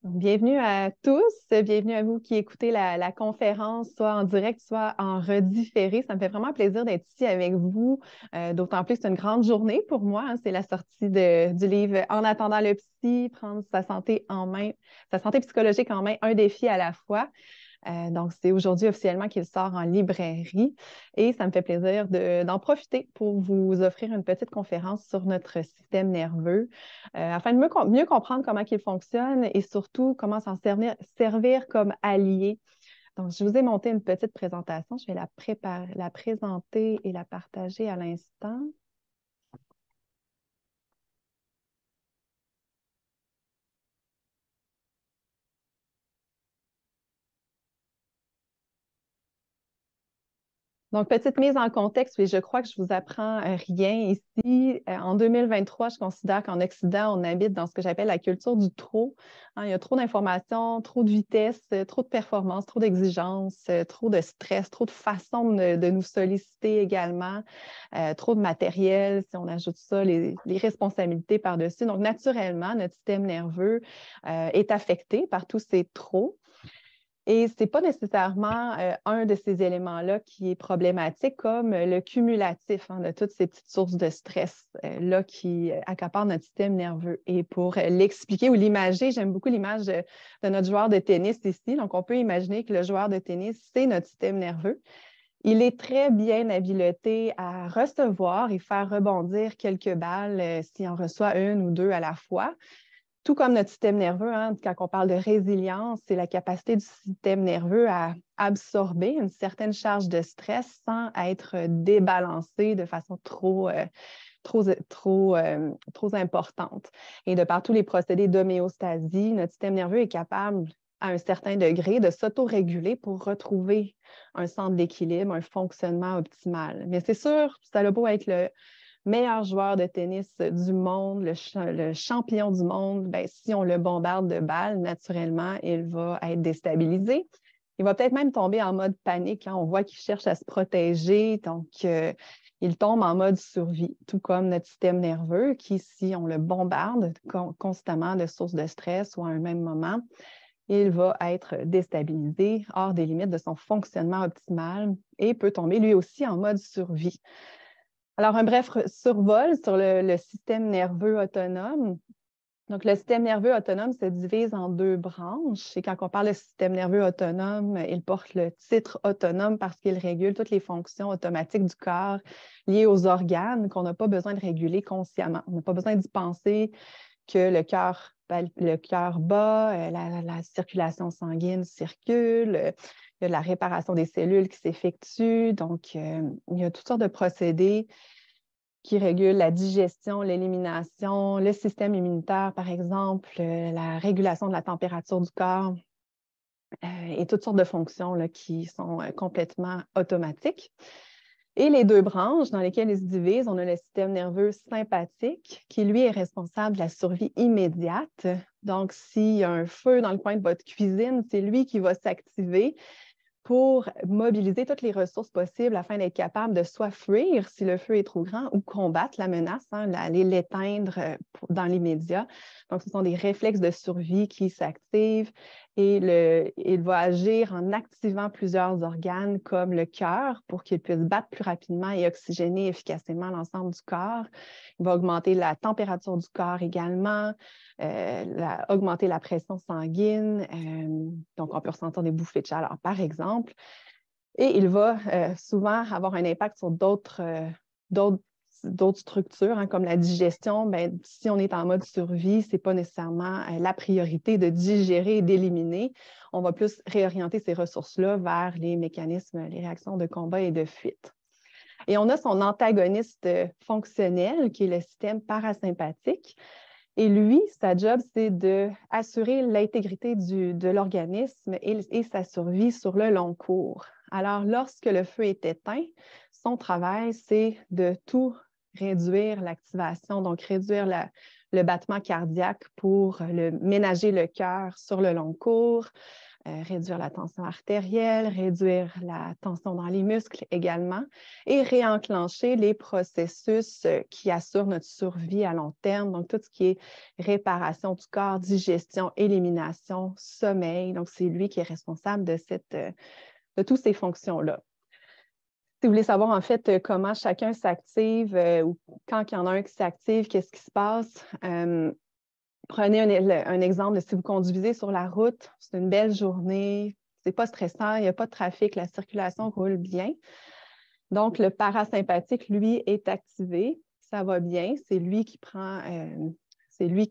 Bienvenue à tous, bienvenue à vous qui écoutez la conférence, soit en direct, soit en redifféré. Ça me fait vraiment plaisir d'être ici avec vous, d'autant plus que c'est une grande journée pour moi, hein. C'est la sortie du livre En attendant le psy, prendre sa santé en main, sa santé psychologique en main, un défi à la fois. Donc, c'est aujourd'hui officiellement qu'il sort en librairie et ça me fait plaisir d'en profiter pour vous offrir une petite conférence sur notre système nerveux afin de mieux comprendre comment il fonctionne et surtout comment servir comme allié. Donc, je vous ai monté une petite présentation. Je vais la présenter et la partager à l'instant. Donc, petite mise en contexte, oui, je crois que je vous apprends rien ici. En 2023, je considère qu'en Occident, on habite dans ce que j'appelle la culture du trop. Hein, il y a trop d'informations, trop de vitesse, trop de performance, trop d'exigences, trop de stress, trop de façons de nous solliciter également, trop de matériel, si on ajoute ça, les responsabilités par-dessus. Donc, naturellement, notre système nerveux est affecté par tous ces trop. Et ce n'est pas nécessairement un de ces éléments-là qui est problématique, comme le cumulatif, hein, de toutes ces petites sources de stress là qui accaparent notre système nerveux. Et pour l'expliquer ou l'imager, j'aime beaucoup l'image de notre joueur de tennis ici. Donc, on peut imaginer que le joueur de tennis, c'est notre système nerveux. Il est très bien habilité à recevoir et faire rebondir quelques balles s'il en reçoit une ou deux à la fois. Tout comme notre système nerveux, hein, quand on parle de résilience, c'est la capacité du système nerveux à absorber une certaine charge de stress sans être débalancé de façon trop importante. Et de par tous les procédés d'homéostasie, notre système nerveux est capable, à un certain degré, de s'autoréguler pour retrouver un centre d'équilibre, un fonctionnement optimal. Mais c'est sûr, ça a beau être le meilleur joueur de tennis du monde, le champion du monde, ben, si on le bombarde de balles, naturellement, il va être déstabilisé. Il va peut-être même tomber en mode panique, hein. On voit qu'il cherche à se protéger, donc il tombe en mode survie, tout comme notre système nerveux qui, si on le bombarde constamment de sources de stress ou à un même moment, il va être déstabilisé hors des limites de son fonctionnement optimal et peut tomber lui aussi en mode survie. Alors, un bref survol sur le système nerveux autonome. Donc, le système nerveux autonome se divise en deux branches. Et quand on parle de système nerveux autonome, il porte le titre autonome parce qu'il régule toutes les fonctions automatiques du corps liées aux organes qu'on n'a pas besoin de réguler consciemment. On n'a pas besoin d'y penser que le cœur bat, la circulation sanguine circule, il y a de la réparation des cellules qui s'effectue. Donc, il y a toutes sortes de procédés qui régulent la digestion, l'élimination, le système immunitaire, par exemple, la régulation de la température du corps et toutes sortes de fonctions là, qui sont complètement automatiques. Et les deux branches dans lesquelles ils se divisent, on a le système nerveux sympathique qui, lui, est responsable de la survie immédiate. Donc, s'il y a un feu dans le coin de votre cuisine, c'est lui qui va s'activer pour mobiliser toutes les ressources possibles afin d'être capable de soit fuir si le feu est trop grand ou combattre la menace, hein, aller l'éteindre dans l'immédiat. Donc, ce sont des réflexes de survie qui s'activent et il va agir en activant plusieurs organes comme le cœur pour qu'il puisse battre plus rapidement et oxygéner efficacement l'ensemble du corps. Il va augmenter la température du corps également, augmenter la pression sanguine. Donc, on peut ressentir des bouffées de chaleur, par exemple. Et il va souvent avoir un impact sur d'autres structures, hein, comme la digestion. Ben, si on est en mode survie, ce n'est pas nécessairement la priorité de digérer et d'éliminer. On va plus réorienter ces ressources-là vers les mécanismes, les réactions de combat et de fuite. Et on a son antagoniste fonctionnel, qui est le système parasympathique. Et lui, sa job, c'est d'assurer l'intégrité de l'organisme et sa survie sur le long cours. Alors, lorsque le feu est éteint, son travail, c'est de tout réduire l'activation, donc réduire le battement cardiaque pour ménager le cœur sur le long cours, réduire la tension artérielle, réduire la tension dans les muscles également et réenclencher les processus qui assurent notre survie à long terme. Donc, tout ce qui est réparation du corps, digestion, élimination, sommeil. Donc, c'est lui qui est responsable de toutes ces fonctions-là. Si vous voulez savoir en fait comment chacun s'active ou quand il y en a un qui s'active, qu'est-ce qui se passe, prenez un exemple de si vous conduisez sur la route, c'est une belle journée, c'est pas stressant, il n'y a pas de trafic, la circulation roule bien. Donc, le parasympathique, lui, est activé, ça va bien, c'est lui qui prend, c'est lui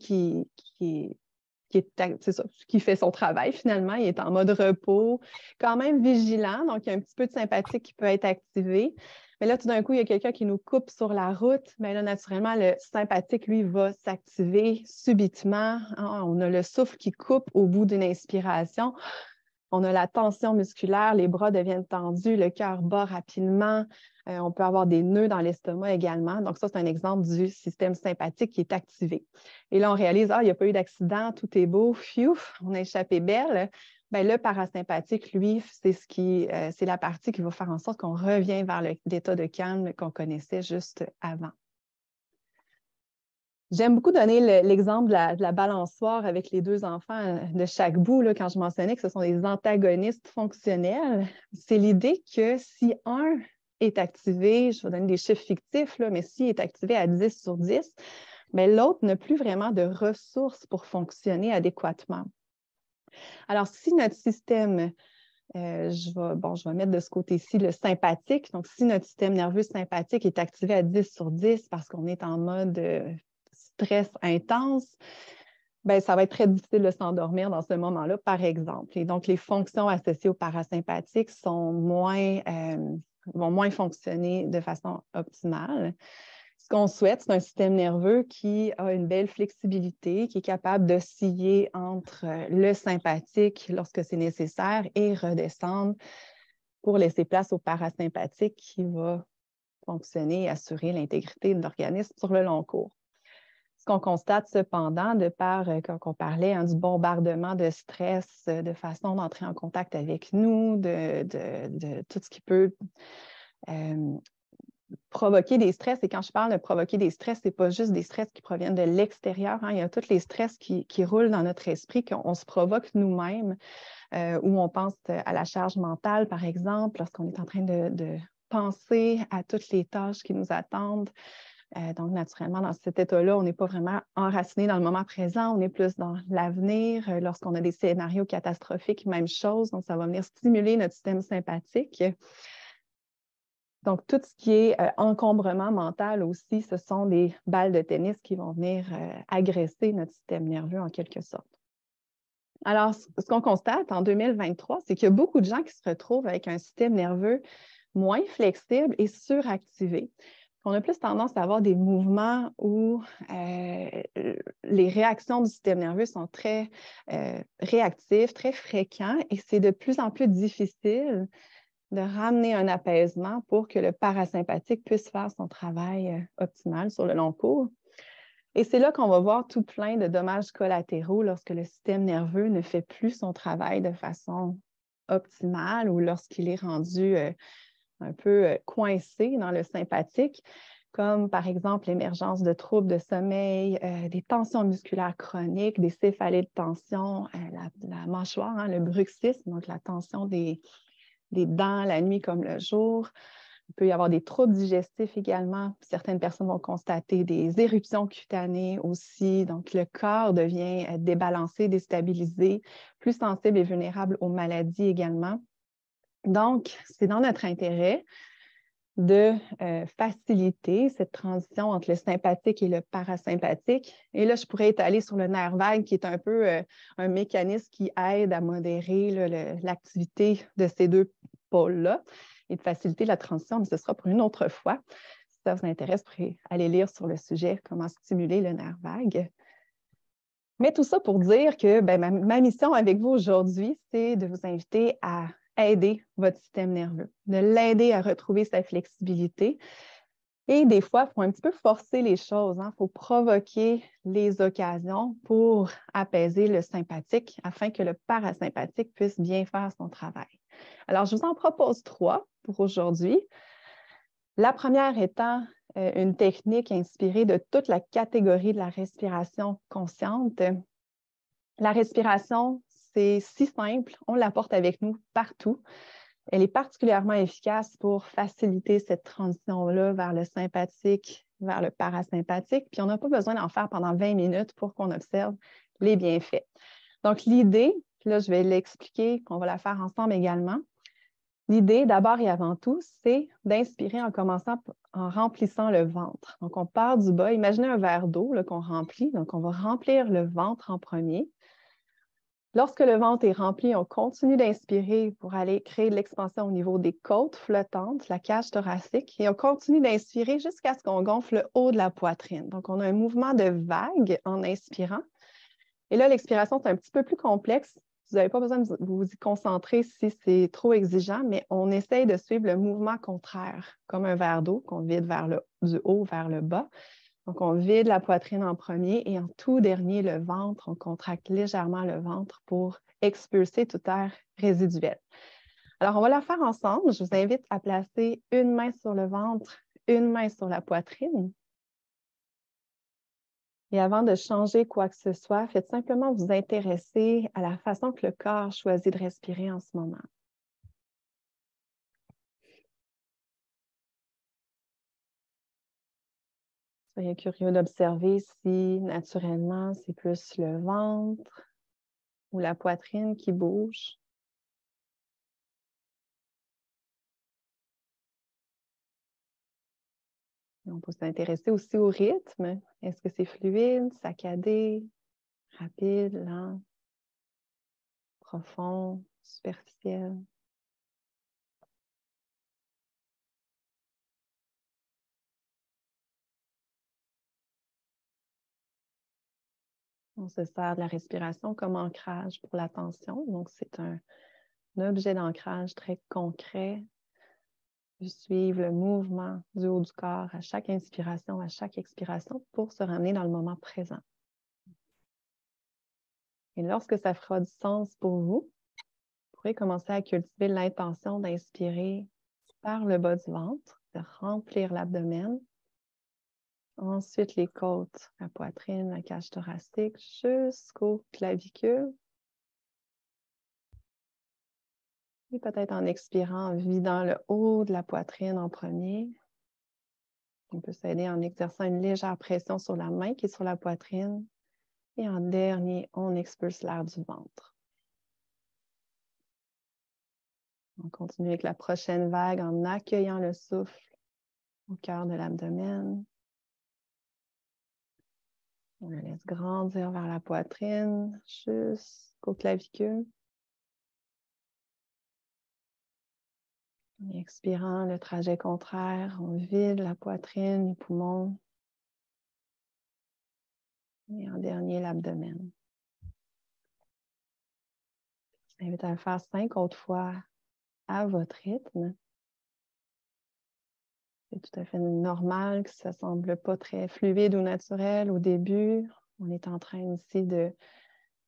c'est ça, qui fait son travail finalement, il est en mode repos, quand même vigilant, donc il y a un petit peu de sympathique qui peut être activé. Mais là, tout d'un coup, il y a quelqu'un qui nous coupe sur la route, mais là, naturellement, le sympathique, lui, va s'activer subitement. On a le souffle qui coupe au bout d'une inspiration. On a la tension musculaire, les bras deviennent tendus, le cœur bat rapidement. On peut avoir des nœuds dans l'estomac également. Donc, ça, c'est un exemple du système sympathique qui est activé. Et là, on réalise, il n'y a pas eu d'accident, tout est beau, pfiouf, on a échappé belle. Bien, le parasympathique, lui, c'est la partie qui va faire en sorte qu'on revient vers l'état de calme qu'on connaissait juste avant. J'aime beaucoup donner l'exemple de la balançoire avec les deux enfants de chaque bout, là, quand je mentionnais que ce sont des antagonistes fonctionnels. C'est l'idée que si un est activé, je vais donner des chiffres fictifs, là, mais s'il est activé à 10 sur 10, bien, l'autre n'a plus vraiment de ressources pour fonctionner adéquatement. Alors, si notre système, je vais mettre de ce côté-ci le sympathique, donc si notre système nerveux sympathique est activé à 10 sur 10 parce qu'on est en mode stress intense, bien, ça va être très difficile de s'endormir dans ce moment-là, par exemple. Et donc, les fonctions associées au parasympathique vont moins fonctionner de façon optimale. Ce qu'on souhaite, c'est un système nerveux qui a une belle flexibilité, qui est capable d'osciller entre le sympathique lorsque c'est nécessaire et redescendre pour laisser place au parasympathique qui va fonctionner et assurer l'intégrité de l'organisme sur le long cours. Ce qu'on constate cependant, de par, quand on parlait du bombardement de stress, de façon d'entrer en contact avec nous, de tout ce qui peut provoquer des stress. Et quand je parle de provoquer des stress, ce n'est pas juste des stress qui proviennent de l'extérieur. Il y a tous les stress qui roulent dans notre esprit, qu'on se provoque nous-mêmes, où on pense à la charge mentale, par exemple, lorsqu'on est en train de penser à toutes les tâches qui nous attendent. Donc, naturellement, dans cet état-là, on n'est pas vraiment enraciné dans le moment présent, on est plus dans l'avenir. Lorsqu'on a des scénarios catastrophiques, même chose. Donc, ça va venir stimuler notre système sympathique. Donc, tout ce qui est encombrement mental aussi, ce sont des balles de tennis qui vont venir agresser notre système nerveux en quelque sorte. Alors, ce qu'on constate en 2023, c'est qu'il y a beaucoup de gens qui se retrouvent avec un système nerveux moins flexible et suractivé. On a plus tendance à avoir des mouvements où les réactions du système nerveux sont très réactives, très fréquents, et c'est de plus en plus difficile de ramener un apaisement pour que le parasympathique puisse faire son travail optimal sur le long cours. Et c'est là qu'on va voir tout plein de dommages collatéraux lorsque le système nerveux ne fait plus son travail de façon optimale ou lorsqu'il est rendu un peu coincé dans le sympathique, comme par exemple l'émergence de troubles de sommeil, des tensions musculaires chroniques, des céphalées de tension, la mâchoire, le bruxisme, donc la tension des dents la nuit comme le jour. Il peut y avoir des troubles digestifs également. Certaines personnes vont constater des éruptions cutanées aussi. Donc, le corps devient débalancé, déstabilisé, plus sensible et vulnérable aux maladies également. Donc, c'est dans notre intérêt de faciliter cette transition entre le sympathique et le parasympathique. Et là, je pourrais étaler sur le nerf vague, qui est un peu un mécanisme qui aide à modérer l'activité de ces deux pôles-là et de faciliter la transition, mais ce sera pour une autre fois. Si ça vous intéresse, vous pourrez aller lire sur le sujet comment stimuler le nerf vague. Mais tout ça pour dire que ma mission avec vous aujourd'hui, c'est de vous inviter à aider votre système nerveux, de l'aider à retrouver sa flexibilité. Et des fois, il faut un petit peu forcer les choses, hein. Il faut provoquer les occasions pour apaiser le sympathique afin que le parasympathique puisse bien faire son travail. Alors, je vous en propose 3 pour aujourd'hui. La première étant une technique inspirée de toute la catégorie de la respiration consciente. La respiration, c'est si simple, on la porte avec nous partout. Elle est particulièrement efficace pour faciliter cette transition-là vers le sympathique, vers le parasympathique. Puis on n'a pas besoin d'en faire pendant 20 minutes pour qu'on observe les bienfaits. Donc l'idée, puis là je vais l'expliquer, qu'on va la faire ensemble également. L'idée, d'abord et avant tout, c'est d'inspirer en commençant en remplissant le ventre. Donc on part du bas. Imaginez un verre d'eau qu'on remplit. Donc on va remplir le ventre en premier. Lorsque le ventre est rempli, on continue d'inspirer pour aller créer de l'expansion au niveau des côtes flottantes, la cage thoracique, et on continue d'inspirer jusqu'à ce qu'on gonfle le haut de la poitrine. Donc, on a un mouvement de vague en inspirant. Et là, l'expiration, c'est un petit peu plus complexe. Vous n'avez pas besoin de vous y concentrer si c'est trop exigeant, mais on essaye de suivre le mouvement contraire, comme un verre d'eau qu'on vide du haut vers le bas. Donc, on vide la poitrine en premier et en tout dernier, le ventre. On contracte légèrement le ventre pour expulser tout air résiduel. Alors, on va la faire ensemble. Je vous invite à placer une main sur le ventre, une main sur la poitrine. Et avant de changer quoi que ce soit, faites simplement vous intéresser à la façon que le corps choisit de respirer en ce moment. Soyez curieux d'observer si, naturellement, c'est plus le ventre ou la poitrine qui bouge. On peut s'intéresser aussi au rythme. Est-ce que c'est fluide, saccadé, rapide, lent, profond, superficiel? On se sert de la respiration comme ancrage pour l'attention. Donc, c'est un objet d'ancrage très concret. De suivre le mouvement du haut du corps à chaque inspiration, à chaque expiration pour se ramener dans le moment présent. Et lorsque ça fera du sens pour vous, vous pourrez commencer à cultiver l'intention d'inspirer par le bas du ventre, de remplir l'abdomen. Ensuite, les côtes, la poitrine, la cage thoracique, jusqu'aux clavicules. Et peut-être en expirant, en vidant le haut de la poitrine en premier. On peut s'aider en exerçant une légère pression sur la main qui est sur la poitrine. Et en dernier, on expulse l'air du ventre. On continue avec la prochaine vague en accueillant le souffle au cœur de l'abdomen. On le laisse grandir vers la poitrine jusqu'aux clavicules. En expirant le trajet contraire, on vide la poitrine, les poumons. Et en dernier, l'abdomen. Je vous invite à le faire 5 autres fois à votre rythme. C'est tout à fait normal que ça ne semble pas très fluide ou naturel au début. On est en train aussi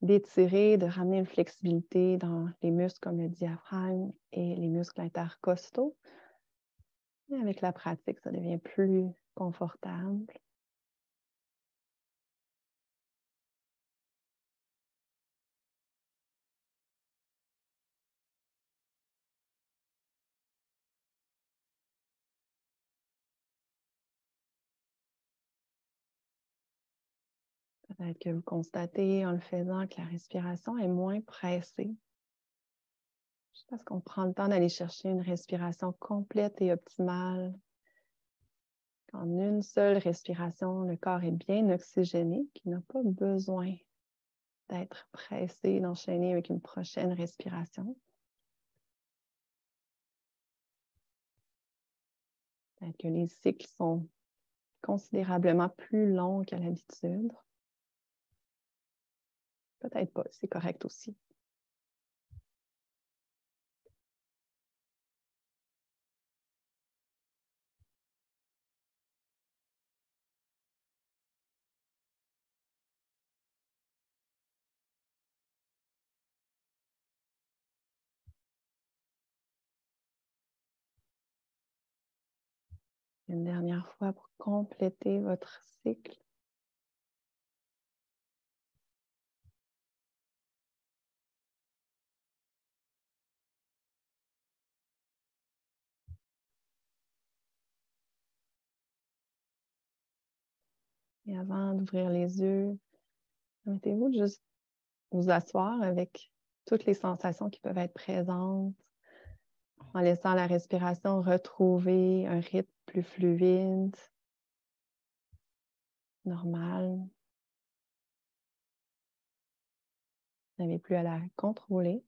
d'étirer, de ramener une flexibilité dans les muscles comme le diaphragme et les muscles intercostaux. Et avec la pratique, ça devient plus confortable. Peut-être que vous constatez en le faisant que la respiration est moins pressée. Juste parce qu'on prend le temps d'aller chercher une respiration complète et optimale. En une seule respiration, le corps est bien oxygéné, qui n'a pas besoin d'être pressé, d'enchaîner avec une prochaine respiration. Peut-être que les cycles sont considérablement plus longs qu'à l'habitude. Peut-être pas, c'est correct aussi. Une dernière fois pour compléter votre cycle. Et avant d'ouvrir les yeux, permettez-vous de juste vous asseoir avec toutes les sensations qui peuvent être présentes, en laissant la respiration retrouver un rythme plus fluide, normal. Vous n'avez plus à la contrôler.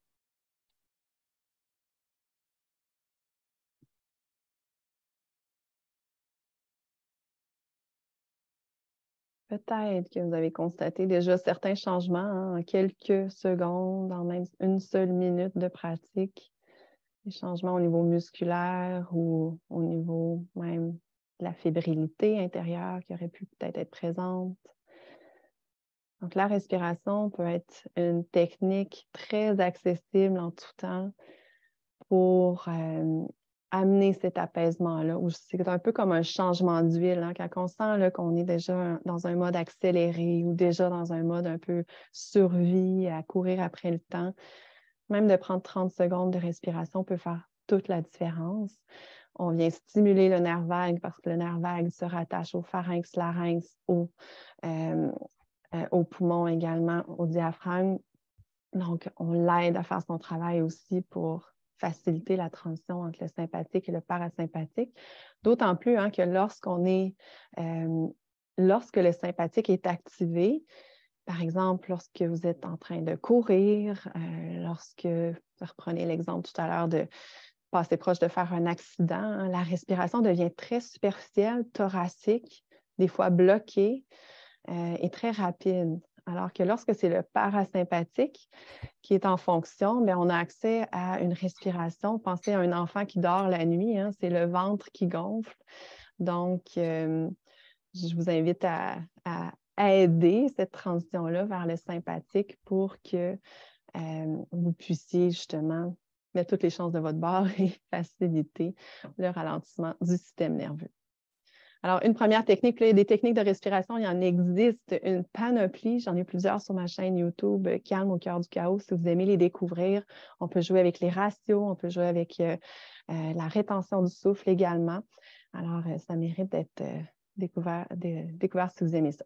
Peut-être que vous avez constaté déjà certains changements en quelques secondes, en même une seule minute de pratique. Des changements au niveau musculaire ou au niveau même de la fébrilité intérieure qui aurait pu peut-être être présente. Donc, la respiration peut être une technique très accessible en tout temps pour amener cet apaisement-là. C'est un peu comme un changement d'huile. Hein, quand on sent qu'on est déjà dans un mode accéléré ou déjà dans un mode un peu survie, à courir après le temps, même de prendre 30 secondes de respiration peut faire toute la différence. On vient stimuler le nerf vague parce que le nerf vague se rattache au pharynx, larynx, au poumon également, au diaphragme. Donc, on l'aide à faire son travail aussi pour faciliter la transition entre le sympathique et le parasympathique. D'autant plus que lorsque le sympathique est activé, par exemple, lorsque vous êtes en train de courir, lorsque, reprenez l'exemple tout à l'heure de passer proche de faire un accident, la respiration devient très superficielle, thoracique, des fois bloquée et très rapide. Alors que lorsque c'est le parasympathique qui est en fonction, bien, on a accès à une respiration. Pensez à un enfant qui dort la nuit, c'est le ventre qui gonfle. Donc, je vous invite à aider cette transition-là vers le sympathique pour que vous puissiez justement mettre toutes les chances de votre bord et faciliter le ralentissement du système nerveux. Alors, une première technique, là, il y a des techniques de respiration, il y en existe une panoplie. J'en ai plusieurs sur ma chaîne YouTube, Calme au cœur du chaos, si vous aimez les découvrir. On peut jouer avec les ratios, on peut jouer avec la rétention du souffle également. Alors, ça mérite d'être découvert si vous aimez ça.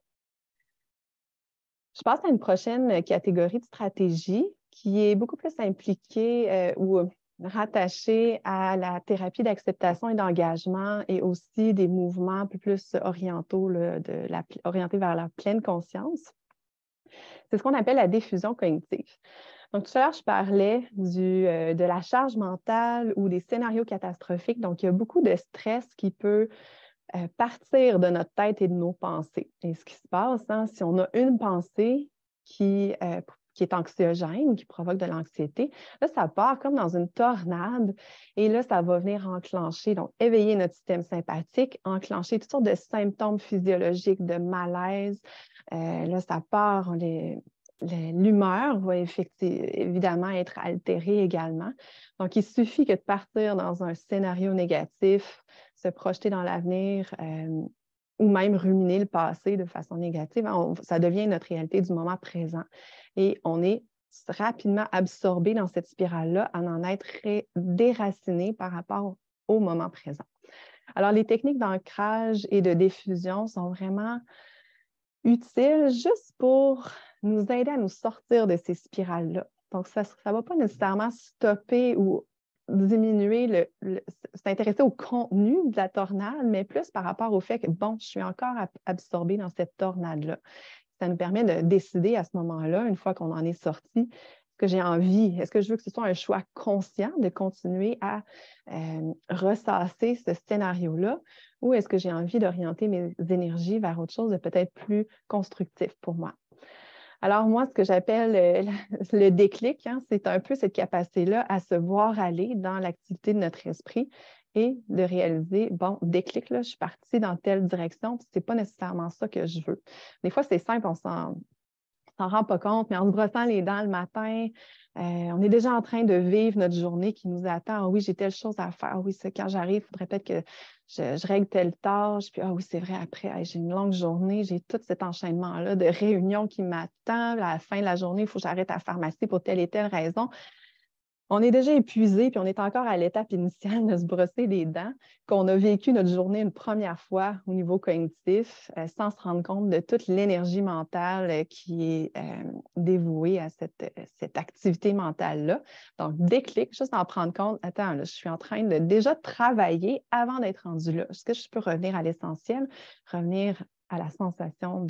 Je passe à une prochaine catégorie de stratégie qui est beaucoup plus impliquée ou rattachée à la thérapie d'acceptation et d'engagement et aussi des mouvements un peu plus orientaux, orientés vers la pleine conscience. C'est ce qu'on appelle la diffusion cognitive. Donc, tout à l'heure, je parlais de la charge mentale ou des scénarios catastrophiques. Donc, il y a beaucoup de stress qui peut partir de notre tête et de nos pensées. Et ce qui se passe, si on a une pensée qui est anxiogène, qui provoque de l'anxiété, là, ça part comme dans une tornade et là, ça va venir enclencher, donc éveiller notre système sympathique, enclencher toutes sortes de symptômes physiologiques, de malaise. Là, ça part, l'humeur va évidemment être altérée également. Donc, il suffit que de partir dans un scénario négatif, se projeter dans l'avenir ou même ruminer le passé de façon négative, ça devient notre réalité du moment présent. Et on est rapidement absorbé dans cette spirale-là, à en être déraciné par rapport au moment présent. Alors, les techniques d'ancrage et de diffusion sont vraiment utiles juste pour nous aider à nous sortir de ces spirales-là. Donc, ça ne va pas nécessairement stopper ou diminuer, s'intéresser au contenu de la tornade, mais plus par rapport au fait que, bon, je suis encore absorbée dans cette tornade-là. Ça nous permet de décider à ce moment-là, une fois qu'on en est sorti, est-ce que j'ai envie, est-ce que je veux que ce soit un choix conscient de continuer à ressasser ce scénario-là, ou est-ce que j'ai envie d'orienter mes énergies vers autre chose de peut-être plus constructif pour moi? Alors, moi, ce que j'appelle le déclic, c'est un peu cette capacité-là à se voir aller dans l'activité de notre esprit et de réaliser, bon, déclic, là, je suis partie dans telle direction, puis ce n'est pas nécessairement ça que je veux. Des fois, c'est simple, on s'en rend pas compte, mais en se brossant les dents le matin, on est déjà en train de vivre notre journée qui nous attend. Ah oui, j'ai telle chose à faire. Ah oui, c'est quand j'arrive, il faudrait peut-être que je règle telle tâche. Puis, ah oui, c'est vrai, après, hey, j'ai une longue journée, j'ai tout cet enchaînement-là de réunions qui m'attend. À la fin de la journée, il faut que j'arrête à la pharmacie pour telle et telle raison. On est déjà épuisé, puis on est encore à l'étape initiale de se brosser les dents, qu'on a vécu notre journée une première fois au niveau cognitif, sans se rendre compte de toute l'énergie mentale qui est dévouée à cette activité mentale-là. Donc, déclic, juste en prendre compte, attends, là, je suis en train de déjà travailler avant d'être rendu là. Est-ce que je peux revenir à l'essentiel, revenir à la sensation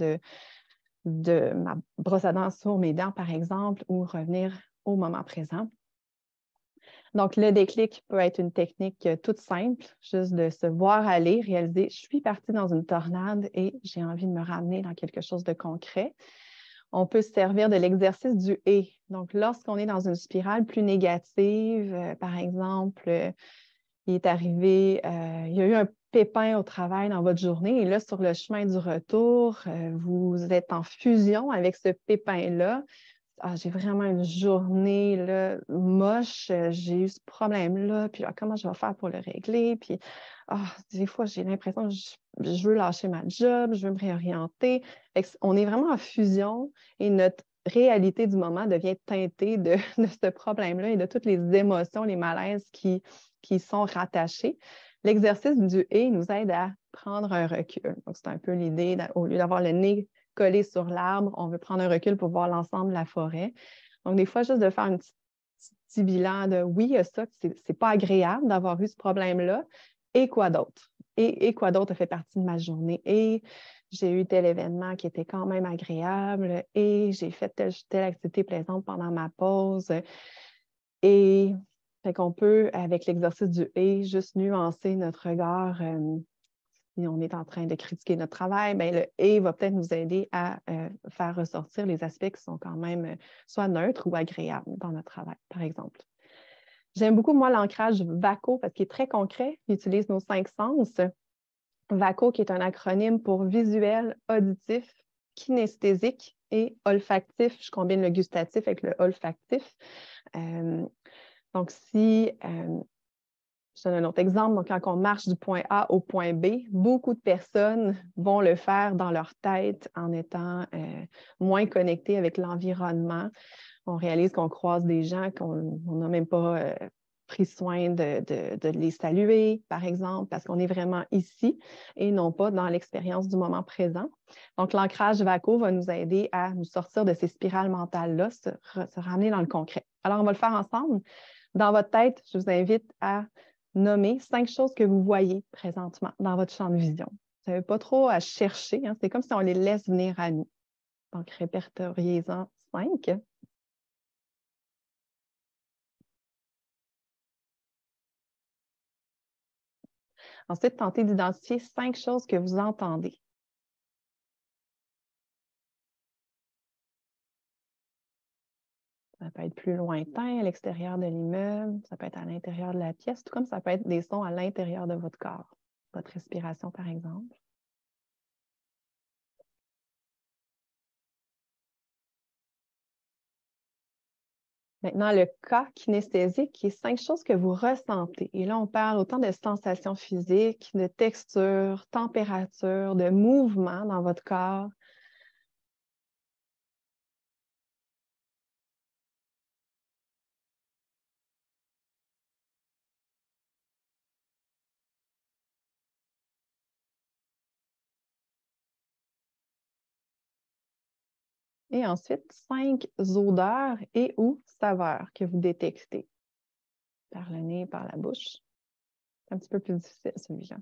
de ma brosse à dents sur mes dents, par exemple, ou revenir au moment présent? Donc, le déclic peut être une technique toute simple, juste de se voir aller, réaliser, je suis partie dans une tornade et j'ai envie de me ramener dans quelque chose de concret. On peut se servir de l'exercice du « et ». Donc, lorsqu'on est dans une spirale plus négative, par exemple, il est arrivé, il y a eu un pépin au travail dans votre journée et là, sur le chemin du retour, vous êtes en fusion avec ce pépin-là. Ah, j'ai vraiment une journée là, moche, j'ai eu ce problème-là, puis comment je vais faire pour le régler? Puis des fois, j'ai l'impression que je veux lâcher ma job, je veux me réorienter. On est vraiment en fusion et notre réalité du moment devient teintée de ce problème-là et de toutes les émotions, les malaises qui sont rattachés. L'exercice du « et » nous aide à prendre un recul. Donc, c'est un peu l'idée, au lieu d'avoir le nez collé sur l'arbre, on veut prendre un recul pour voir l'ensemble de la forêt. Donc, des fois, juste de faire un petit bilan de oui, il y a ça, c'est pas agréable d'avoir eu ce problème-là. Et quoi d'autre? Et quoi d'autre a fait partie de ma journée? Et j'ai eu tel événement qui était quand même agréable. Et j'ai fait telle activité plaisante pendant ma pause. Et fait qu'on peut, avec l'exercice du « et », juste nuancer notre regard. Si on est en train de critiquer notre travail, bien, le « et » va peut-être nous aider à faire ressortir les aspects qui sont quand même soit neutres ou agréables dans notre travail, par exemple. J'aime beaucoup, moi, l'ancrage VACO parce qu'il est très concret. Il utilise nos 5 sens. VACO, qui est un acronyme pour visuel, auditif, kinesthésique et olfactif. Je combine le gustatif avec le olfactif. Donc, si je donne un autre exemple. Donc, quand on marche du point A au point B, beaucoup de personnes vont le faire dans leur tête en étant moins connectés avec l'environnement. On réalise qu'on croise des gens qu'on n'a même pas pris soin de les saluer, par exemple, parce qu'on est vraiment ici et non pas dans l'expérience du moment présent. Donc, l'ancrage VACO va nous aider à nous sortir de ces spirales mentales-là, se ramener dans le concret. Alors, on va le faire ensemble. Dans votre tête, je vous invite à nommer 5 choses que vous voyez présentement dans votre champ de vision. Vous n'avez pas trop à chercher, hein? C'est comme si on les laisse venir à nous. Donc, répertoriez-en 5. Ensuite, tentez d'identifier 5 choses que vous entendez. Ça peut être plus lointain, à l'extérieur de l'immeuble, ça peut être à l'intérieur de la pièce, tout comme ça peut être des sons à l'intérieur de votre corps. Votre respiration, par exemple. Maintenant, le cas kinesthésique, qui est 5 choses que vous ressentez. Et là, on parle autant de sensations physiques, de texture, température, de mouvement dans votre corps. Et ensuite, 5 odeurs et ou saveurs que vous détectez par le nez, par la bouche. C'est un petit peu plus difficile, celui-là.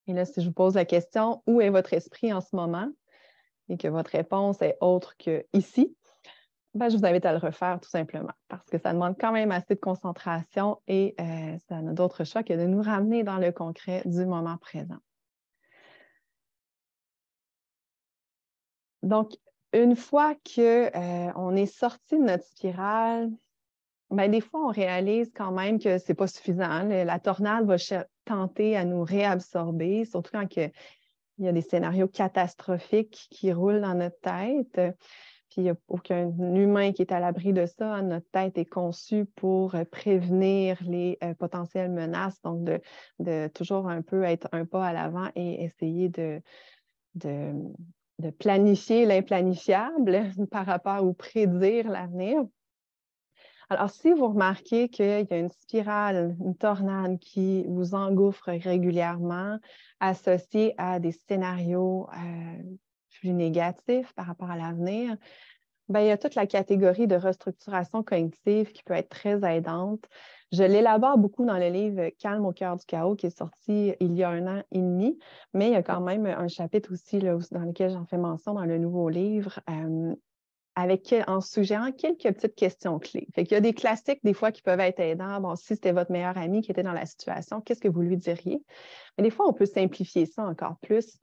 Et là, si je vous pose la question, où est votre esprit en ce moment? Et que votre réponse est autre que ici, ben, je vous invite à le refaire tout simplement parce que ça demande quand même assez de concentration et ça n'a d'autre choix que de nous ramener dans le concret du moment présent. Donc, une fois qu'on est sorti de notre spirale, Bien, des fois, on réalise quand même que ce n'est pas suffisant. La tornade va tenter à nous réabsorber, surtout quand il y a des scénarios catastrophiques qui roulent dans notre tête. Puis il n'y a aucun humain qui est à l'abri de ça. Notre tête est conçue pour prévenir les potentielles menaces, donc de toujours un peu être un pas à l'avant et essayer de planifier l'implanifiable par rapport ou prédire l'avenir. Alors, si vous remarquez qu'il y a une spirale, une tornade qui vous engouffre régulièrement, associée à des scénarios plus négatifs par rapport à l'avenir, bien, il y a toute la catégorie de restructuration cognitive qui peut être très aidante. Je l'élabore beaucoup dans le livre Calme au cœur du chaos qui est sorti il y a 1 an et demi, mais il y a quand même un chapitre aussi là, dans lequel j'en fais mention dans le nouveau livre. En suggérant quelques petites questions clés. Fait qu'il y a des classiques, des fois, qui peuvent être aidants. Bon, si c'était votre meilleur ami qui était dans la situation, qu'est-ce que vous lui diriez? Mais des fois, on peut simplifier ça encore plus.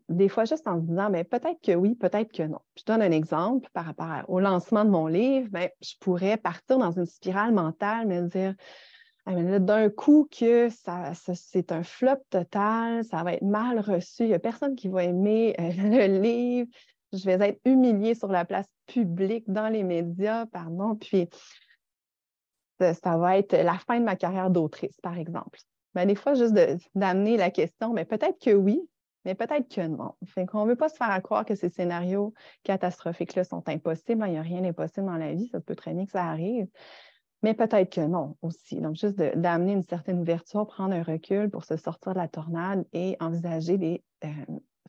Des fois, juste en se disant, mais peut-être que oui, peut-être que non. Je donne un exemple par rapport au lancement de mon livre. Bien, je pourrais partir dans une spirale mentale, me dire, ah, mais là, d'un coup, que c'est un flop total, ça va être mal reçu, il n'y a personne qui va aimer le livre. Je vais être humiliée sur la place publique, dans les médias, pardon, puis ça va être la fin de ma carrière d'autrice, par exemple. Bien, des fois, juste d'amener la question, mais peut-être que oui, mais peut-être que non. Fait qu'on ne veut pas se faire croire que ces scénarios catastrophiques-là sont impossibles. Il n'y a rien d'impossible dans la vie, ça peut très bien que ça arrive, mais peut-être que non aussi. Donc, juste d'amener une certaine ouverture, prendre un recul pour se sortir de la tornade et envisager des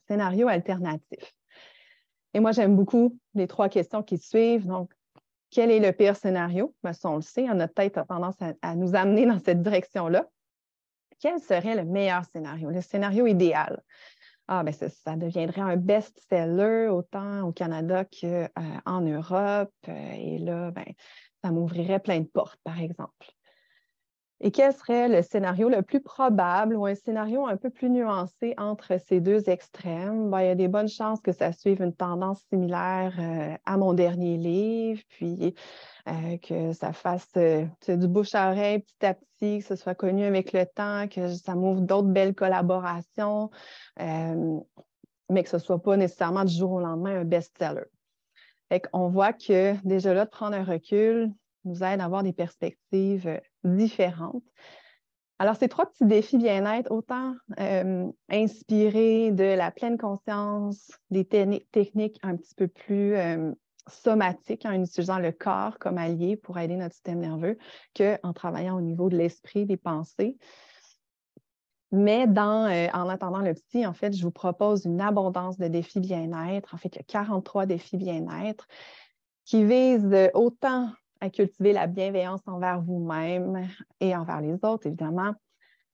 scénarios alternatifs. Et moi, j'aime beaucoup les 3 questions qui suivent. Donc, quel est le pire scénario? Bien, ça, on le sait, notre tête a tendance à nous amener dans cette direction-là. Quel serait le meilleur scénario, le scénario idéal? Ah, bien, ça deviendrait un best-seller autant au Canada qu'en Europe. Et là, bien, ça m'ouvrirait plein de portes, par exemple. Et quel serait le scénario le plus probable ou un scénario un peu plus nuancé entre ces 2 extrêmes? Bien, il y a des bonnes chances que ça suive une tendance similaire à mon dernier livre, puis que ça fasse du bouche à oreille petit à petit, que ce soit connu avec le temps, que ça m'ouvre d'autres belles collaborations, mais que ce ne soit pas nécessairement du jour au lendemain un best-seller. Fait qu'on voit que déjà là, de prendre un recul nous aide à avoir des perspectives différentes. Alors, ces 3 petits défis bien-être, autant inspirés de la pleine conscience, des techniques un petit peu plus somatiques, en utilisant le corps comme allié pour aider notre système nerveux, qu'en travaillant au niveau de l'esprit, des pensées. Mais en attendant le petit, en fait, je vous propose une abondance de défis bien-être. En fait, il y a 43 défis bien-être qui visent autant à cultiver la bienveillance envers vous-même et envers les autres, évidemment,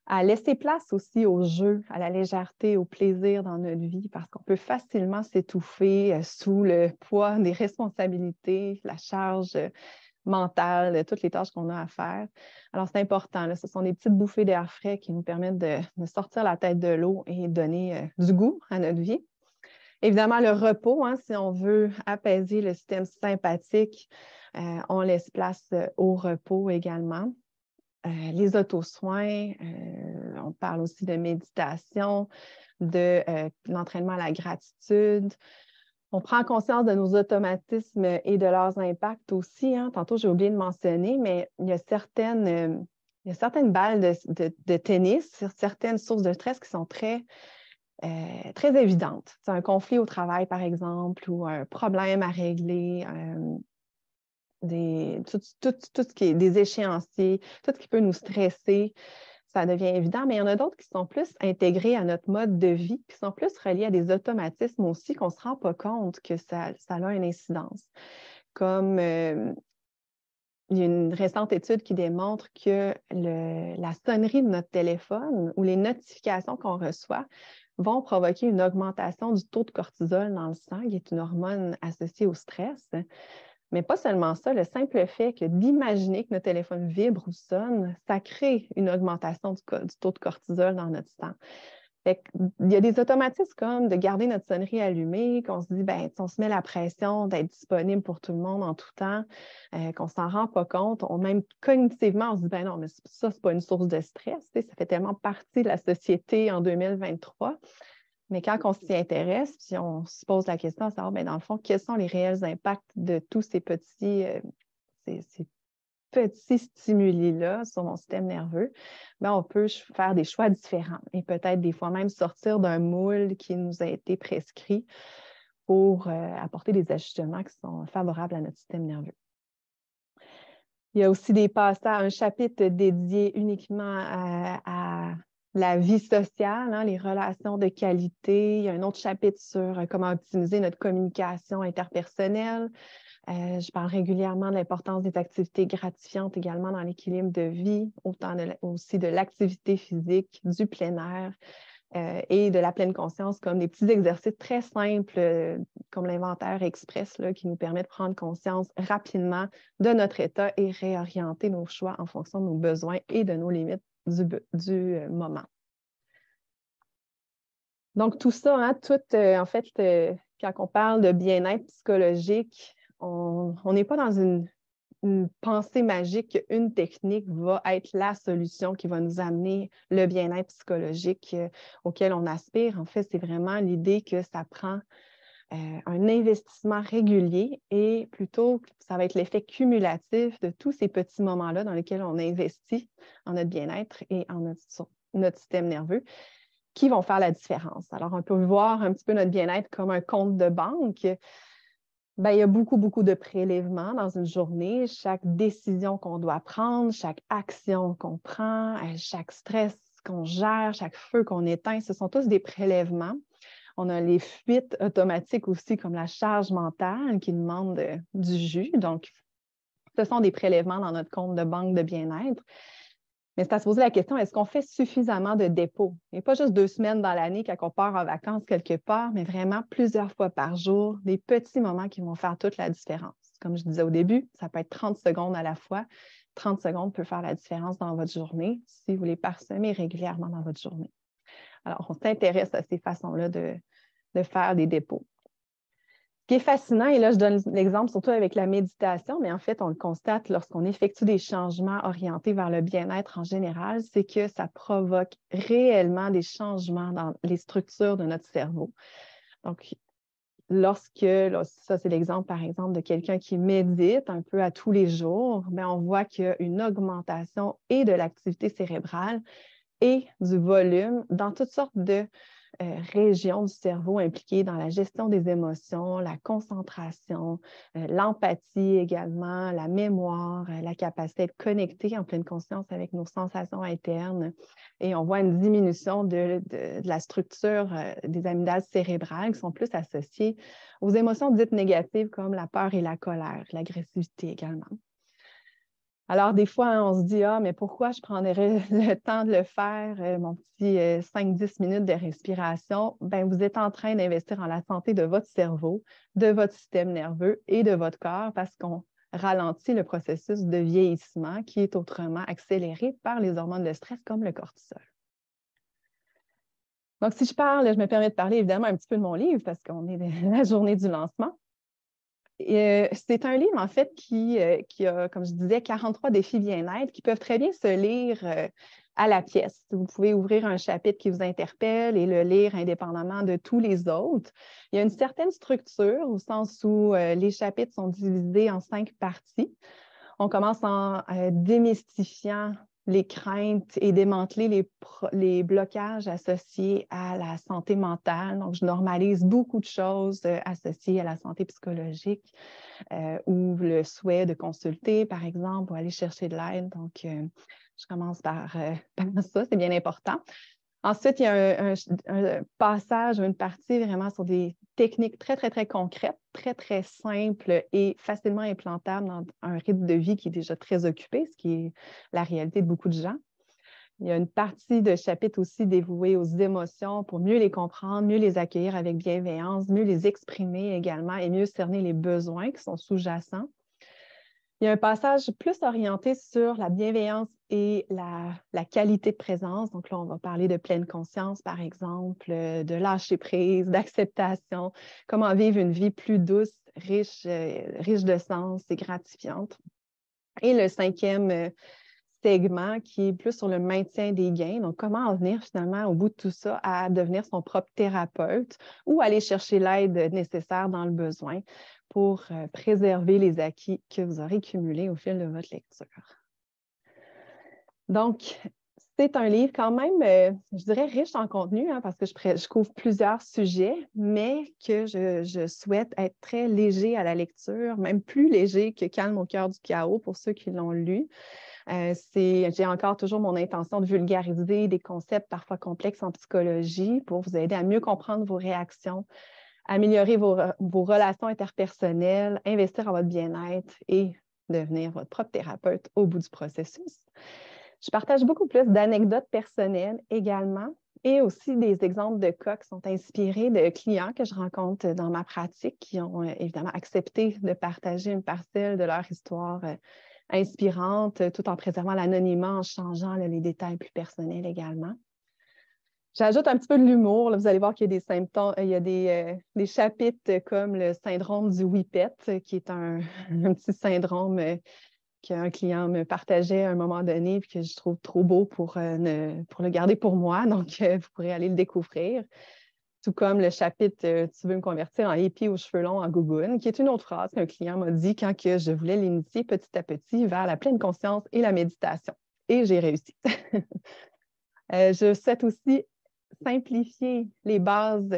à laisser place aussi au jeu, à la légèreté, au plaisir dans notre vie, parce qu'on peut facilement s'étouffer sous le poids des responsabilités, la charge mentale, toutes les tâches qu'on a à faire. Alors, c'est important. Là, ce sont des petites bouffées d'air frais qui nous permettent de sortir la tête de l'eau et donner du goût à notre vie. Évidemment, le repos, hein, si on veut apaiser le système sympathique, on laisse place au repos également. Les autosoins, on parle aussi de méditation, de l'entraînement à la gratitude. On prend conscience de nos automatismes et de leurs impacts aussi. Hein. Tantôt, j'ai oublié de mentionner, mais il y a certaines balles de tennis, certaines sources de stress qui sont très évidentes. C'est un conflit au travail, par exemple, ou un problème à régler, tout ce qui est des échéanciers, tout ce qui peut nous stresser, ça devient évident, mais il y en a d'autres qui sont plus intégrés à notre mode de vie, qui sont plus reliés à des automatismes aussi qu'on ne se rend pas compte que ça a une incidence. Comme il y a une récente étude qui démontre que la sonnerie de notre téléphone ou les notifications qu'on reçoit vont provoquer une augmentation du taux de cortisol dans le sang, qui est une hormone associée au stress. Mais pas seulement ça, le simple fait que d'imaginer que notre téléphone vibre ou sonne, ça crée une augmentation du taux de cortisol dans notre sang. Fait il y a des automatismes comme de garder notre sonnerie allumée, qu'on se dit, ben, on se met la pression d'être disponible pour tout le monde en tout temps, qu'on ne s'en rend pas compte. Même cognitivement, on se dit, ben non, mais ça, ce n'est pas une source de stress. Ça fait tellement partie de la société en 2023. Mais quand on s'y intéresse, puis on se pose la question à savoir, ben, dans le fond, quels sont les réels impacts de tous ces petits stimuli-là sur mon système nerveux, bien, on peut faire des choix différents et peut-être des fois même sortir d'un moule qui nous a été prescrit pour apporter des ajustements qui sont favorables à notre système nerveux. Il y a aussi des passages, un chapitre dédié uniquement à la vie sociale, hein, les relations de qualité. Il y a un autre chapitre sur comment optimiser notre communication interpersonnelle. Je parle régulièrement de l'importance des activités gratifiantes également dans l'équilibre de vie, autant aussi de l'activité physique, du plein air et de la pleine conscience, comme des petits exercices très simples, comme l'inventaire express, là, qui nous permet de prendre conscience rapidement de notre état et réorienter nos choix en fonction de nos besoins et de nos limites du moment. Donc, tout ça, hein, en fait, quand on parle de bien-être psychologique, on n'est pas dans une pensée magique qu'une technique va être la solution qui va nous amener le bien-être psychologique auquel on aspire. En fait, c'est vraiment l'idée que ça prend un investissement régulier et plutôt, ça va être l'effet cumulatif de tous ces petits moments-là dans lesquels on investit en notre bien-être et en notre système nerveux qui vont faire la différence. Alors, on peut voir un petit peu notre bien-être comme un compte de banque. Bien, il y a beaucoup, beaucoup de prélèvements dans une journée. Chaque décision qu'on doit prendre, chaque action qu'on prend, chaque stress qu'on gère, chaque feu qu'on éteint, ce sont tous des prélèvements. On a les fuites automatiques aussi, comme la charge mentale qui demande du jus. Donc, ce sont des prélèvements dans notre compte de banque de bien-être. Mais c'est à se poser la question, est-ce qu'on fait suffisamment de dépôts? Et pas juste 2 semaines dans l'année quand on part en vacances quelque part, mais vraiment plusieurs fois par jour, des petits moments qui vont faire toute la différence. Comme je disais au début, ça peut être 30 secondes à la fois. 30 secondes peut faire la différence dans votre journée si vous les parsemez régulièrement dans votre journée. Alors, on s'intéresse à ces façons-là de faire des dépôts. Ce qui est fascinant, et là, je donne l'exemple surtout avec la méditation, mais en fait, on le constate lorsqu'on effectue des changements orientés vers le bien-être en général, c'est que ça provoque réellement des changements dans les structures de notre cerveau. Donc, ça c'est l'exemple, par exemple, de quelqu'un qui médite un peu à tous les jours, bien, on voit qu'il y a une augmentation et de l'activité cérébrale et du volume dans toutes sortes de régions du cerveau impliquées dans la gestion des émotions, la concentration, l'empathie également, la mémoire, la capacité d'être connecté en pleine conscience avec nos sensations internes. Et on voit une diminution de la structure des amygdales cérébrales qui sont plus associées aux émotions dites négatives comme la peur et la colère, l'agressivité également. Alors, des fois, on se dit, mais pourquoi je prendrais le temps de le faire, mon petit 5-10 minutes de respiration? Bien, vous êtes en train d'investir en la santé de votre cerveau, de votre système nerveux et de votre corps parce qu'on ralentit le processus de vieillissement qui est autrement accéléré par les hormones de stress comme le cortisol. Donc, si je me permets de parler évidemment un petit peu de mon livre parce qu'on est la journée du lancement. C'est un livre, en fait, qui a, comme je disais, 43 défis bien-être qui peuvent très bien se lire à la pièce. Vous pouvez ouvrir un chapitre qui vous interpelle et le lire indépendamment de tous les autres. Il y a une certaine structure au sens où les chapitres sont divisés en 5 parties. On commence en démystifiant les craintes et démanteler les blocages associés à la santé mentale. Donc, je normalise beaucoup de choses associées à la santé psychologique ou le souhait de consulter, par exemple, ou aller chercher de l'aide. Donc, je commence par ça, c'est bien important. Ensuite, il y a un passage, une partie vraiment sur des techniques très, très, très concrètes, très, très simples et facilement implantables dans un rythme de vie qui est déjà très occupé, ce qui est la réalité de beaucoup de gens. Il y a une partie de chapitre aussi dévouée aux émotions pour mieux les comprendre, mieux les accueillir avec bienveillance, mieux les exprimer également et mieux cerner les besoins qui sont sous-jacents. Il Il y a un passage plus orienté sur la bienveillance et la qualité de présence. Donc là, on va parler de pleine conscience, par exemple, de lâcher prise, d'acceptation, comment vivre une vie plus douce, riche de sens et gratifiante. Et le cinquième segment qui est plus sur le maintien des gains. Donc, comment en venir finalement au bout de tout ça à devenir son propre thérapeute ou aller chercher l'aide nécessaire dans le besoin pour préserver les acquis que vous aurez cumulés au fil de votre lecture. Donc, c'est un livre quand même, je dirais, riche en contenu, hein, parce que je couvre plusieurs sujets, mais que je souhaite être très léger à la lecture, même plus léger que Calme au cœur du chaos pour ceux qui l'ont lu. J'ai encore toujours mon intention de vulgariser des concepts parfois complexes en psychologie pour vous aider à mieux comprendre vos réactions, améliorer vos relations interpersonnelles, investir en votre bien-être et devenir votre propre thérapeute au bout du processus. Je partage beaucoup plus d'anecdotes personnelles également et aussi des exemples de cas qui sont inspirés de clients que je rencontre dans ma pratique qui ont évidemment accepté de partager une parcelle de leur histoire inspirante tout en préservant l'anonymat, en changeant les détails plus personnels également. J'ajoute un petit peu de l'humour. Vous allez voir qu'il y a des symptômes, il y a des chapitres comme le syndrome du whippet, qui est un petit syndrome qu'un client me partageait à un moment donné et que je trouve trop beau pour le garder pour moi. Donc, vous pourrez aller le découvrir. Tout comme le chapitre Tu veux me convertir en hippie aux cheveux longs en gougoune, qui est une autre phrase qu'un client m'a dit quand que je voulais l'initier petit à petit vers la pleine conscience et la méditation. Et j'ai réussi. Je souhaite aussi simplifier les bases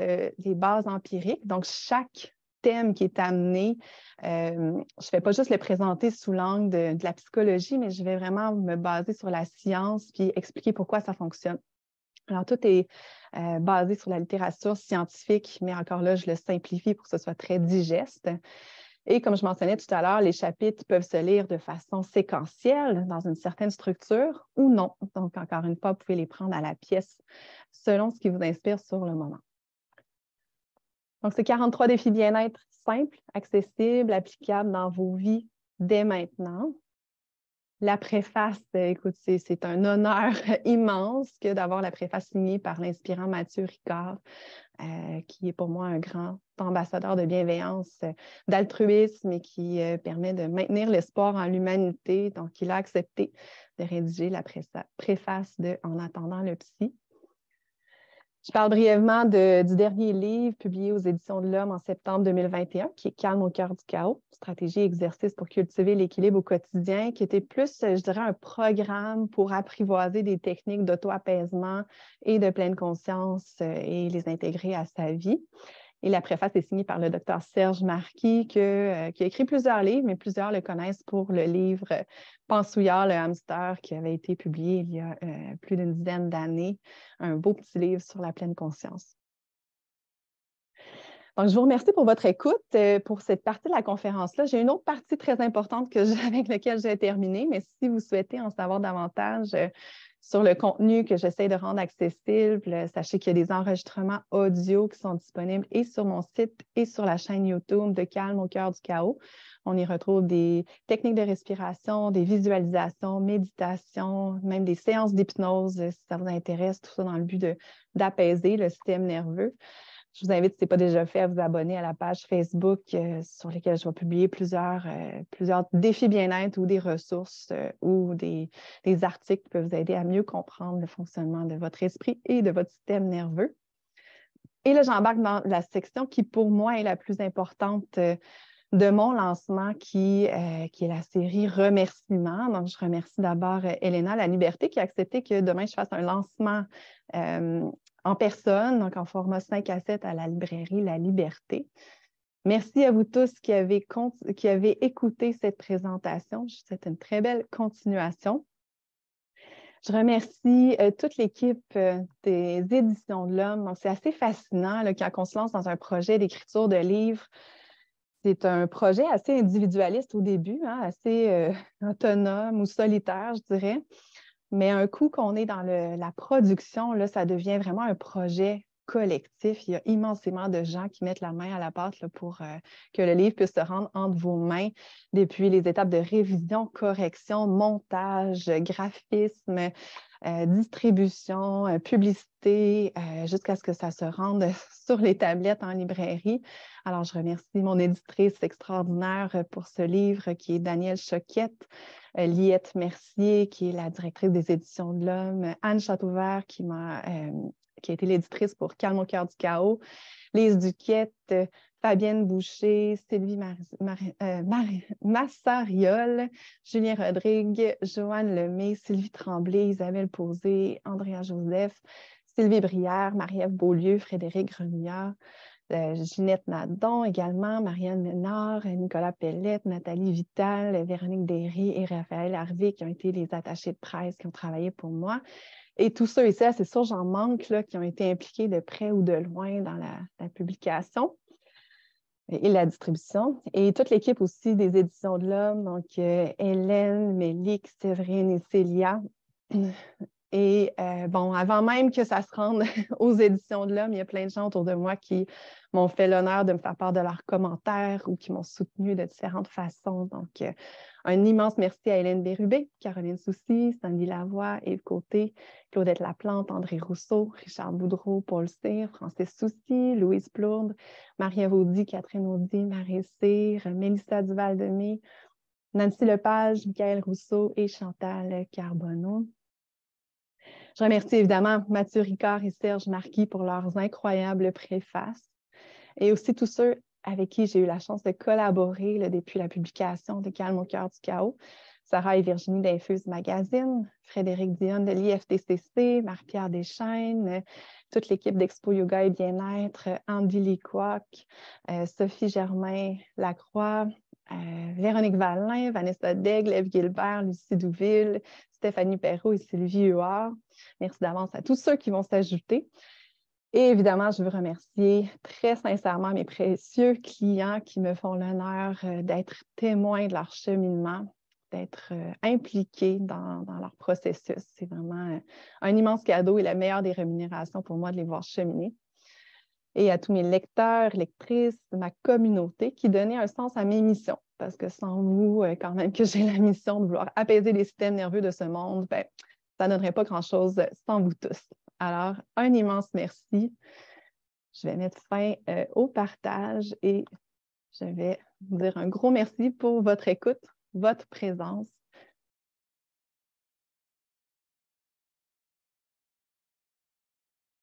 empiriques. Donc, chaque thème qui est amené, je ne fais pas juste le présenter sous l'angle de la psychologie, mais je vais vraiment me baser sur la science puis expliquer pourquoi ça fonctionne. Alors, tout est basé sur la littérature scientifique, mais encore là, je le simplifie pour que ce soit très digeste. Et comme je mentionnais tout à l'heure, les chapitres peuvent se lire de façon séquentielle dans une certaine structure ou non. Donc, encore une fois, vous pouvez les prendre à la pièce selon ce qui vous inspire sur le moment. Donc, c'est 43 défis bien-être simples, accessibles, applicables dans vos vies dès maintenant. La préface, écoute, c'est un honneur immense que d'avoir la préface signée par l'inspirant Mathieu Ricard, qui est pour moi un grand ambassadeur de bienveillance, d'altruisme et qui permet de maintenir l'espoir en l'humanité. Donc, il a accepté de rédiger la préface de En attendant le psy. Je parle brièvement du dernier livre publié aux Éditions de l'Homme en septembre 2021, qui est Calme au cœur du chaos, stratégie et exercice pour cultiver l'équilibre au quotidien, qui était plus, je dirais, un programme pour apprivoiser des techniques d'auto-apaisement et de pleine conscience et les intégrer à sa vie. Et la préface est signée par le docteur Serge Marquis, qui a écrit plusieurs livres, mais plusieurs le connaissent pour le livre Pansouillard, le hamster, qui avait été publié il y a plus d'une dizaine d'années. Un beau petit livre sur la pleine conscience. Donc, je vous remercie pour votre écoute pour cette partie de la conférence-là. J'ai une autre partie très importante avec laquelle j'ai terminé, mais si vous souhaitez en savoir davantage sur le contenu que j'essaie de rendre accessible, sachez qu'il y a des enregistrements audio qui sont disponibles et sur mon site et sur la chaîne YouTube de Calme au cœur du chaos. On y retrouve des techniques de respiration, des visualisations, méditation, même des séances d'hypnose si ça vous intéresse, tout ça dans le but d'apaiser le système nerveux. Je vous invite, si ce n'est pas déjà fait, à vous abonner à la page Facebook sur laquelle je vais publier plusieurs défis bien-être ou des ressources ou des articles qui peuvent vous aider à mieux comprendre le fonctionnement de votre esprit et de votre système nerveux. Et là, j'embarque dans la section qui, pour moi, est la plus importante de mon lancement, qui est la série Remerciements. Donc, je remercie d'abord Elena La Liberté qui a accepté que demain, je fasse un lancement en personne, donc en format 5 à 7 à la librairie La Liberté. Merci à vous tous qui avez écouté cette présentation. Je vous souhaite une très belle continuation. Je remercie toute l'équipe des Éditions de l'Homme. Donc, c'est assez fascinant là, quand on se lance dans un projet d'écriture de livres. C'est un projet assez individualiste au début, hein, assez autonome ou solitaire, je dirais. Mais un coup qu'on est dans la production, là, ça devient vraiment un projet collectif. Il y a immensément de gens qui mettent la main à la pâte là, pour que le livre puisse se rendre entre vos mains, depuis les étapes de révision, correction, montage, graphisme, distribution, publicité, jusqu'à ce que ça se rende sur les tablettes en librairie. Alors, je remercie mon éditrice extraordinaire pour ce livre, qui est Danielle Choquette, Liette Mercier, qui est la directrice des Éditions de l'Homme, Anne Châteauvert, qui a été l'éditrice pour Calme au cœur du chaos, Lise Duquette, Fabienne Boucher, Sylvie Massariol, Julien Rodrigue, Joanne Lemay, Sylvie Tremblay, Isabelle Posé, Andrea Joseph, Sylvie Brière, Marie-Ève Beaulieu, Frédéric Greniard, Ginette Nadon également, Marianne Ménard, Nicolas Pellette, Nathalie Vital, Véronique Derry et Raphaël Harvey, qui ont été les attachés de presse qui ont travaillé pour moi. Et tous ceux ici, c'est sûr, j'en manque, là, qui ont été impliqués de près ou de loin dans la publication et la distribution. Et toute l'équipe aussi des Éditions de l'Homme, donc Hélène, Mélique, Séverine et Célia. Et bon, avant même que ça se rende aux Éditions de l'Homme, il y a plein de gens autour de moi qui m'ont fait l'honneur de me faire part de leurs commentaires ou qui m'ont soutenu de différentes façons. Donc, un immense merci à Hélène Bérubé, Caroline Soucy, Sandy Lavoie, Yves Côté, Claudette Laplante, André Rousseau, Richard Boudreau, Paul Cyr, Francis Soucy, Louise Plourde, Marie-Ève Audy, Catherine Audy, Marie Cyr, Mélissa Duval-Demey, Nancy Lepage, Michael Rousseau et Chantal Carbonneau. Je remercie évidemment Mathieu Ricard et Serge Marquis pour leurs incroyables préfaces, et aussi tous ceux avec qui j'ai eu la chance de collaborer là, depuis la publication de Calme au cœur du chaos. Sarah et Virginie d'Infuse Magazine, Frédéric Dionne de l'IFTCC, Marie-Pierre Deschaines, toute l'équipe d'Expo Yoga et Bien-être, Andy Liquoc, Sophie Germain Lacroix, Véronique Vallin, Vanessa Daigle, Ève Gilbert, Lucie Douville, Stéphanie Perrault et Sylvie Huard. Merci d'avance à tous ceux qui vont s'ajouter. Et évidemment, je veux remercier très sincèrement mes précieux clients qui me font l'honneur d'être témoins de leur cheminement, d'être impliqués dans leur processus. C'est vraiment un immense cadeau et la meilleure des rémunérations pour moi de les voir cheminer. Et à tous mes lecteurs, lectrices, ma communauté qui donnait un sens à mes missions. Parce que sans vous, quand même que j'ai la mission de vouloir apaiser les systèmes nerveux de ce monde, ben, ça ne donnerait pas grand-chose sans vous tous. Alors, un immense merci. Je vais mettre fin au partage et je vais vous dire un gros merci pour votre écoute, votre présence